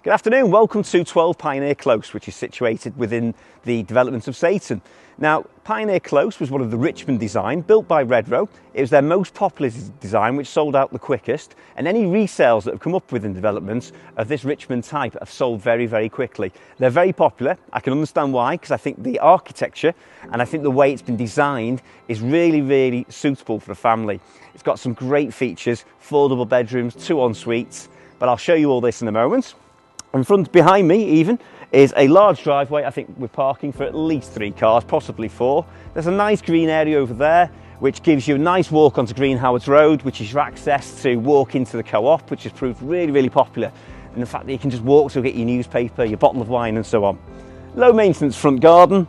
Good afternoon, welcome to 12 Pioneer Close, which is situated within the development of Saighton. Now, Pioneer Close was one of the Richmond design, built by Redrow. It was their most popular design, which sold out the quickest, and any resales that have come up within developments of this Richmond type have sold very, very quickly. They're very popular. I can understand why, because I think the architecture and I think the way it's been designed is really, really suitable for a family. It's got some great features, 4 double bedrooms, 2 en-suites, but I'll show you all this in a moment. In front, behind me even, is a large driveway. I think we're parking for at least 3 cars, possibly 4. There's a nice green area over there, which gives you a nice walk onto Green Howards Road, which is your access to walk into the co-op, which has proved really, really popular. And the fact that you can just walk to get your newspaper, your bottle of wine and so on. Low maintenance front garden,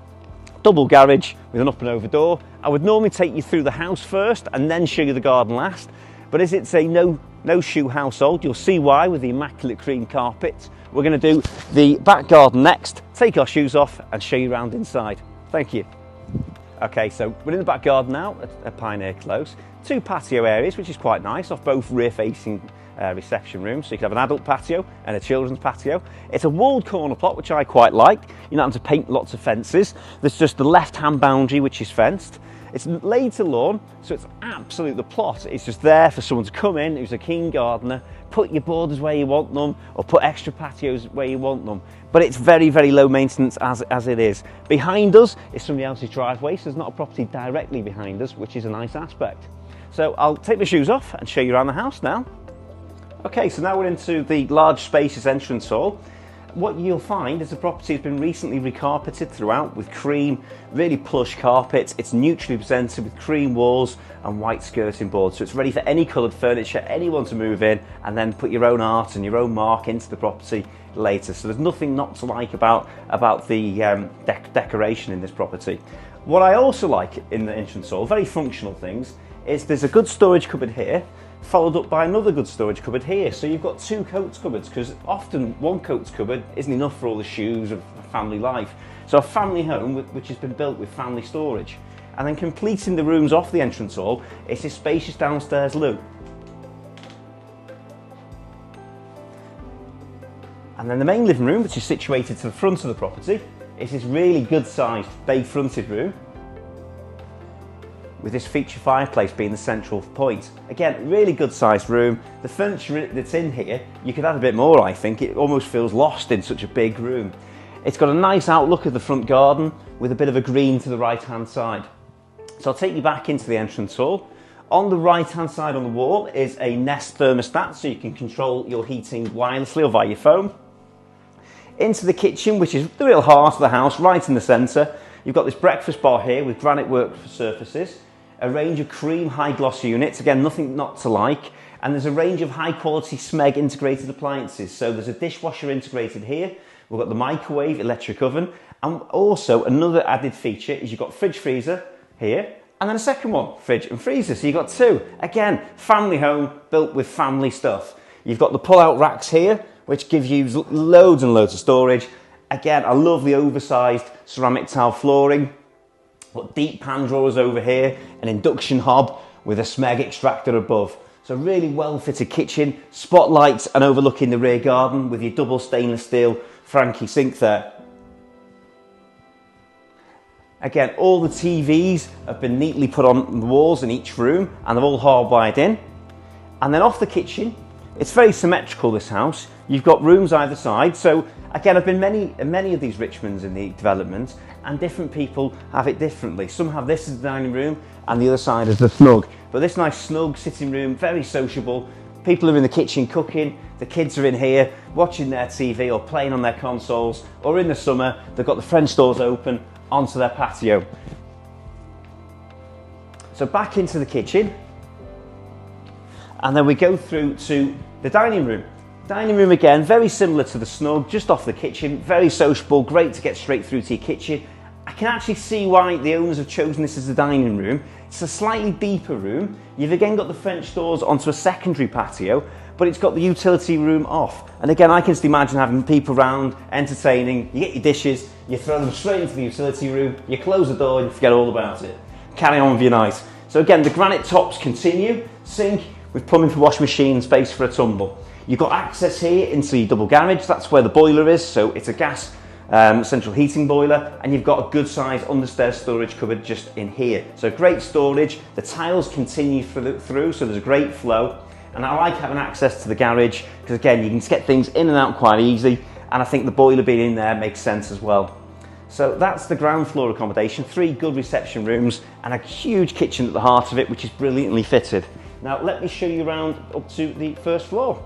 double garage with an up and over door. I would normally take you through the house first and then show you the garden last. But as it's a no shoe household, you'll see why with the immaculate cream carpet. We're going to do the back garden next, take our shoes off and show you around inside. Thank you. Okay, so we're in the back garden now at Pioneer Close. 2 patio areas, which is quite nice, off both rear facing reception rooms. So you can have an adult patio and a children's patio. It's a walled corner plot, which I quite like. You're not having to paint lots of fences. There's just the left-hand boundary, which is fenced. It's laid to lawn, so it's absolute, the plot is just there for someone to come in who's a keen gardener, put your borders where you want them, or put extra patios where you want them. But it's very, very low maintenance as it is. Behind us is somebody else's driveway, so there's not a property directly behind us, which is a nice aspect. So I'll take my shoes off and show you around the house now. Okay, so now we're into the large spacious entrance hall. What you'll find is the property has been recently recarpeted throughout with cream, really plush carpets. It's neutrally presented with cream walls and white skirting boards. So it's ready for any coloured furniture, anyone to move in and then put your own art and your own mark into the property later. So there's nothing not to like about the decoration in this property. What I also like in the entrance hall, very functional things, is there's a good storage cupboard here, followed up by another good storage cupboard here. So you've got 2 coats cupboards, because often one coats cupboard isn't enough for all the shoes of family life. So a family home which has been built with family storage. And then completing the rooms off the entrance hall is this spacious downstairs loo. And then the main living room, which is situated to the front of the property, is this really good sized bay fronted room, with this feature fireplace being the central point. Again, really good sized room. The furniture that's in here, you could add a bit more, I think. It almost feels lost in such a big room. It's got a nice outlook of the front garden with a bit of a green to the right hand side. So I'll take you back into the entrance hall. On the right hand side on the wall is a Nest thermostat, so you can control your heating wirelessly or via your phone. Into the kitchen, which is the real heart of the house, right in the centre. You've got this breakfast bar here with granite work surfaces. A range of cream high gloss units, again nothing not to like, and there's a range of high quality SMEG integrated appliances. So there's a dishwasher integrated here, we've got the microwave, electric oven, and also another added feature is you've got fridge freezer here, and then a second one, fridge and freezer, so you've got 2. Again, family home built with family stuff. You've got the pull-out racks here, which give you loads and loads of storage. Again, I love the oversized ceramic tile flooring. Got deep pan drawers over here, an induction hob with a SMEG extractor above. So really well fitted kitchen, spotlights and overlooking the rear garden with your double stainless steel Franke sink there. Again, all the TVs have been neatly put on the walls in each room and they're all hardwired in. And then off the kitchen, it's very symmetrical, this house. You've got rooms either side. So again, I've been many of these Richmonds in the development, and different people have it differently. Some have this as the dining room and the other side as the snug. But this nice snug sitting room, very sociable. People are in the kitchen cooking, the kids are in here watching their TV or playing on their consoles, or in the summer, they've got the French doors open onto their patio. So back into the kitchen, and then we go through to the dining room. Dining room again, very similar to the snug, just off the kitchen, very sociable, great to get straight through to your kitchen. I can actually see why the owners have chosen this as the dining room. It's a slightly deeper room. You've again got the French doors onto a secondary patio, but it's got the utility room off. And again, I can just imagine having people around, entertaining, you get your dishes, you throw them straight into the utility room, you close the door and you forget all about it. Carry on with your night. So again, the granite tops continue, sink with plumbing for washing machine and space for a tumble. You've got access here into your double garage. That's where the boiler is, so it's a gas central heating boiler, and you've got a good size understairs storage cupboard just in here. So great storage. The tiles continue through, so there's a great flow. And I like having access to the garage because, again, you can just get things in and out quite easy, and I think the boiler being in there makes sense as well. So that's the ground floor accommodation, 3 good reception rooms and a huge kitchen at the heart of it, which is brilliantly fitted. Now let me show you around up to the first floor.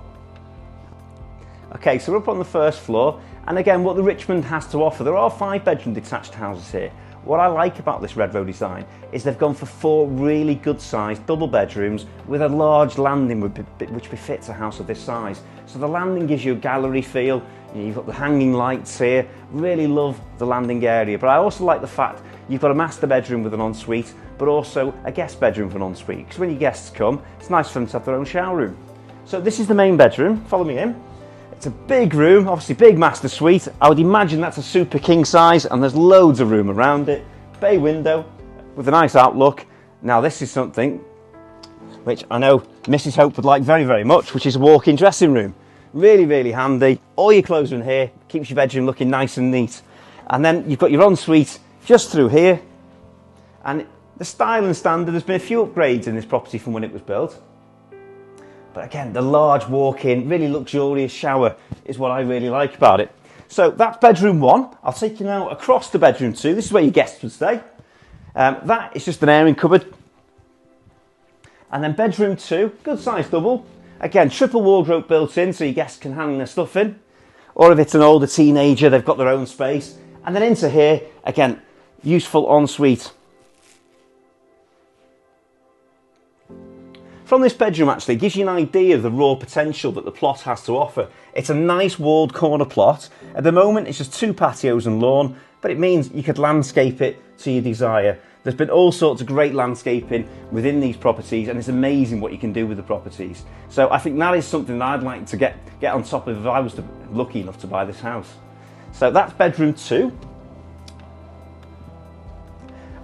Okay, so we're up on the first floor, and again, what the Richmond has to offer, there are 5-bedroom detached houses here. What I like about this Redrow design is they've gone for 4 really good sized double bedrooms with a large landing which befits a house of this size. So the landing gives you a gallery feel. You've got the hanging lights here. Really love the landing area, but I also like the fact you've got a master bedroom with an ensuite, but also a guest bedroom with an ensuite, because when your guests come, it's nice for them to have their own shower room. So this is the main bedroom. Follow me in. It's a big room, obviously big master suite. I would imagine that's a super king size, and there's loads of room around it. Bay window with a nice outlook. Now this is something which I know Mrs. Hope would like very, very much, which is a walk-in dressing room. Really, really handy. All your clothes are in here, keeps your bedroom looking nice and neat. And then you've got your ensuite just through here. And the style and standard, there's been a few upgrades in this property from when it was built. But again, the large walk-in, really luxurious shower is what I really like about it. So that's bedroom 1. I'll take you now across to bedroom 2. This is where your guests would stay. That is just an airing cupboard. And then bedroom 2, good sized double. Again, triple wardrobe built in so your guests can hang their stuff in. Or if it's an older teenager, they've got their own space. And then into here, again, useful ensuite. From this bedroom, actually, it gives you an idea of the raw potential that the plot has to offer. It's a nice walled corner plot. At the moment, it's just 2 patios and lawn, but it means you could landscape it to your desire. There's been all sorts of great landscaping within these properties, and it's amazing what you can do with the properties. So I think that is something that I'd like to get on top of if I was lucky enough to buy this house. So that's bedroom 2.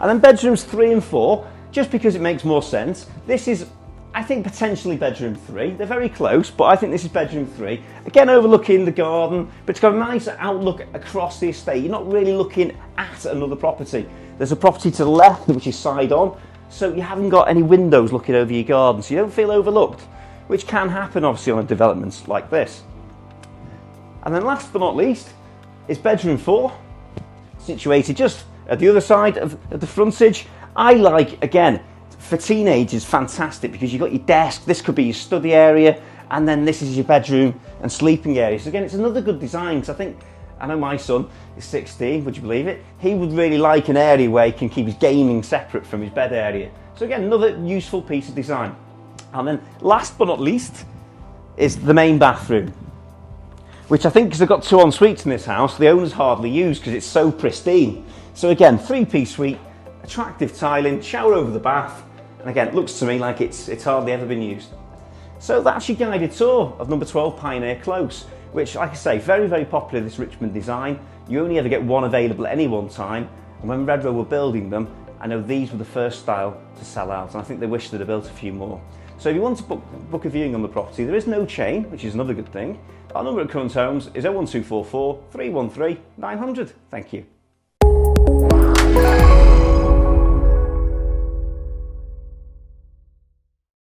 And then bedrooms 3 and 4, just because it makes more sense. This is, I think, potentially bedroom 3. They're very close, but I think this is bedroom 3. Again, overlooking the garden, but it's got a nice outlook across the estate. You're not really looking at another property. There's a property to the left, which is side on, so you haven't got any windows looking over your garden, so you don't feel overlooked, which can happen, obviously, on developments like this. And then last but not least is bedroom 4, situated just at the other side of the frontage. I like, again, for teenagers, fantastic, because you've got your desk, this could be your study area, and then this is your bedroom and sleeping area. So again, it's another good design, because I know my son is 16, would you believe it? He would really like an area where he can keep his gaming separate from his bed area. So again, another useful piece of design. And then last but not least is the main bathroom, which I think, because they've got 2 en-suites in this house, the owners hardly use because it's so pristine. So again, 3-piece suite, attractive tiling, shower over the bath, and again, it looks to me like it's hardly ever been used. So that's your guided tour of number 12 Pioneer Close, which, like I say, very, very popular, this Richmond design. You only ever get one available at any one time, and when Redrow were building them, I know these were the first style to sell out, and I think they wish they'd have built a few more. So if you want to book a viewing on the property, there is no chain, which is another good thing. Our number at Current Homes is 01244 313 900. Thank you.